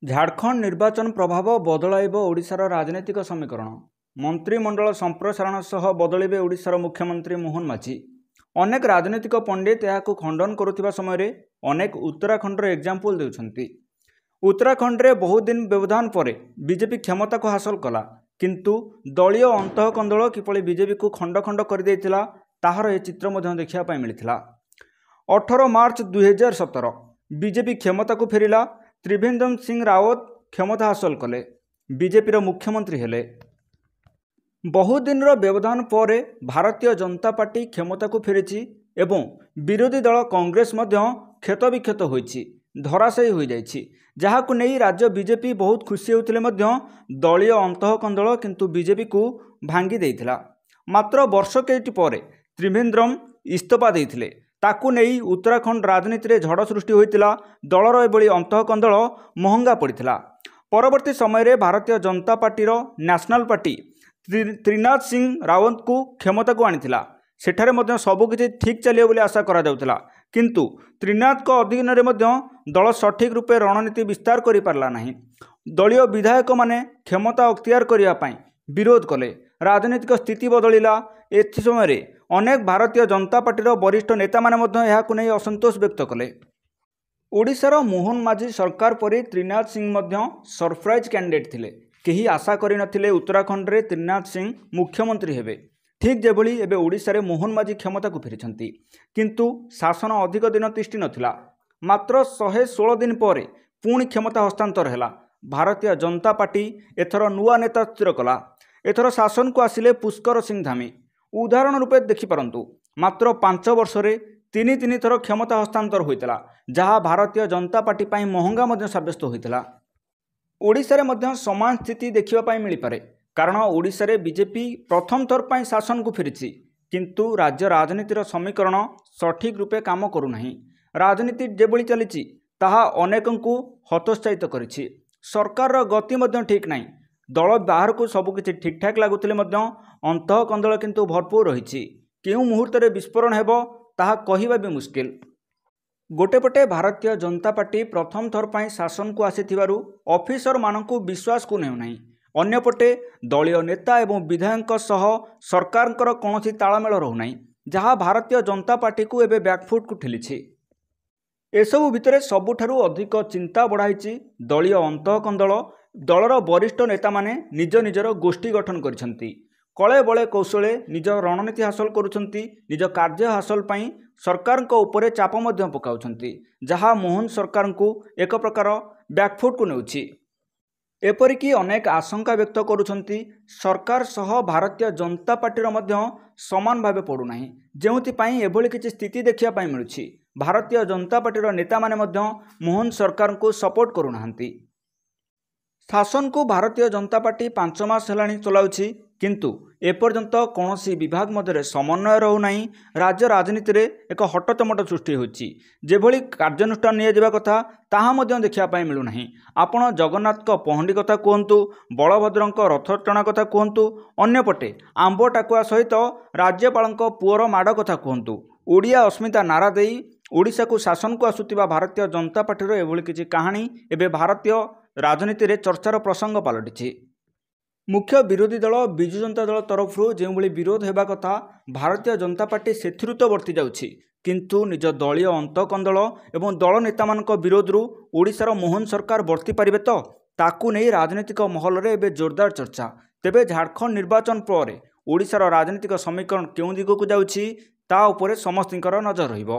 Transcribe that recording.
झारखंड निर्वाचन प्रभाव बदलाइब ओडिशार राजनैतिक समीकरण। मंत्रिमंडल संप्रसारण सह बदलिबे ओडिशार मुख्यमंत्री मोहन माझी। अनेक राजनैतिक पंडित यहां खंडन करुवा समय अनेक उत्तराखंड एग्जाम्पल देउछंती। उत्तराखंड रे बहुत दिन व्यवधान पर बीजेपी क्षमता को हासिल कला, किंतु दलीय अंतःकंदल किपरि बीजेपी को खंड खंड कर देइतिला ताहार ए चित्र मध्य देखिया पाई मिलिथिला। 18 मार्च 2017 बीजेपी क्षमता को फेरिला। त्रिवेंद्र सिंह रावत क्षमता हासिल कले, बीजेपी मुख्यमंत्री हेले। बहु दिन व्यवधान पर भारतीय जनता पार्टी क्षमता को फेरी एवं विरोधी दल कांग्रेस मध्य क्षत विक्षत होइछि, धराशायी हो जाइछि, जहाकु नहीं राज्य बीजेपी बहुत खुशी होउथिले मध्य दलीय अंतःकंदल किंतु बीजेपी को भांगी देइथिला। मात्र वर्ष केइटी पर त्रिवेंद्रम इस्तीफा देइथिले, ताकू नहीं उत्तराखंड राजनीति में झड़ सृष्टि होता। दलर एभली अंतःकंदल महंगा पड़ता। परवर्ती समय भारतीय जनता पार्टीर नेशनल पार्टी त्रिनाथ सिंह रावत को क्षमता को आनीला। सेठारे मध्य सबकिछि ठीक चलिए बोली आशा करा जाउतला, किंतु त्रिनाथ को अधीन रे मध्य दल सठिक रूपे रणनीति विस्तार करि पारला नाही। दलीय विधायक माने क्षमता अख्तियार करिया पई विरोध कले, राजनीतिक स्थिति बदलिला। एथि समय अनेक भारतीय जनता पार्टीर वरिष्ठ नेता माने मध्य एहाकु नै असंतोष व्यक्त कले। ओडिशार मोहन माझी सरकार परि त्रिनाथ सिंह मध्य सरप्राइज कैंडिडेट थिले। केही आशा करि नथिले उत्तराखंड रे त्रिनाथ सिंह मुख्यमंत्री हेबे। ठीक जेभली एबे ओडिशा रे मोहन माझी क्षमता को फेरिछंती, किंतु शासन अधिक दिन तिष्ठि नथिला। मात्र 116 दिन पर पुणी क्षमता हस्तांतर हैला। भारतीय जनता पार्टी एथर नुआ नेता स्थिर कला। एथर शासन को आसिले पुष्कर सिंह धामी। उदाहरण रूपे देखिपारंतु, मात्र 5 वर्ष रे 3 थर क्षमता हस्तांतर होइतला, जहाँ भारतीय जनता पार्टी पाई महंगा मध्य साब्यस्त होइतला। ओडिशा रे मध्य समान स्थिति देखिबा पाई मिली पारे, कारण ओडिशा रे बीजेपी प्रथम थर पाई शासन को फेरिछि, किंतु राज्य राजनीतिर समीकरण सठिक रूपे काम करू नाही। राजनीति जेभली चलिछि ताहा अनेकंकु हतोत्साहित करिछि। सरकार गति मध्य ठीक नाही। दल बाहर को सबकिछि ठीक ठाक लागुथिले मध्य अंतःकंदल किंतु भरपूर रही। केउ मुहूर्त रे विस्फोरण हेबो ताहा कहिबा भी मुश्किल। गोटेपटे भारतीय जनता पार्टी प्रथम थर पाई शासन को आसीथिबारु ऑफिसर मानकु विश्वास को नेउ नाही। अन्यपटे दलीय नेता एवं विधायक सह सरकारंकर कोनोसी तालमेल रहू नाही, जहाँ भारतीय जनता पार्टी को एबे बैकफुट को ठेलिछि। एसबु भितरे सबुठारु अधिक चिंता बढ़ाई दलीय अंतःकंदल। दलर वरिष्ठ नेता माने निज निजर गोष्ठी गठन करिसंती। कले बले कौशले निज रणनीति हासिल करुछंती। निज कार्य हासिल पई सरकार को ऊपर चाप मध्य पकाउछंती, जहाँ मोहन सरकार को एक प्रकार बैकफुट को नेउछि। एपरिकी अनेक आशंका व्यक्त करुछंती सरकार सह भारतीय जनता पार्टीर मध्य समान भावे पड़ू नाही, जेउथि पई एभली किछि स्थिति देखिया पाई मिलुछि। भारतीय जनता पार्टीर नेता माने मध्य मोहन सरकार को सपोर्ट करू नाहंती। शासन को भारतीय जनता पार्टी 5 मास हेलाणी चलाउछि, किंतु एपर्यंत कौनसी विभाग मध्य समन्वय रहू नाही। राज्य राजनीति रे एक हटचमट सृष्टि होछि। जेभली कार्यानुष्ठान निया जिबा कथा ताहा मध्य देखिया पाई मिलू नाही। आपण जगन्नाथ को पहंडी कथा कहंतु, बलभद्र रथ टणा कथा कहंतु, अन्यपटे आंब टाकुआ सहित राज्यपाल पुअर माड़ कथा कहंतु, ओडिया अस्मिता नारा देई ओडिशा को शासन को आसुतिबा भारतीय जनता पार्टीर एभली किछि कहानी एबे भारतीय राजनीति रे चर्चार प्रसंग पलटिछि। मुख्य विरोधी दल विजु जनता दल तरफ जो विरोध होगा कथा भारतीय जनता पार्टी से तो वर्ती जाउछि, किंतु निज दलीय अंतःकंदल एवं दल नेता मानक विरोधरू ओडिशार मोहन सरकार वर्ती पारिबे तो ताकू नहीं राजनीतिक महल रे एबे जोरदार चर्चा। तेबे झारखंड निर्वाचन पर ओडिशार राजनीतिक समीकरण केउं दिगकु जाउछि ता उपरे समस्तिंकर नजर रहिबो।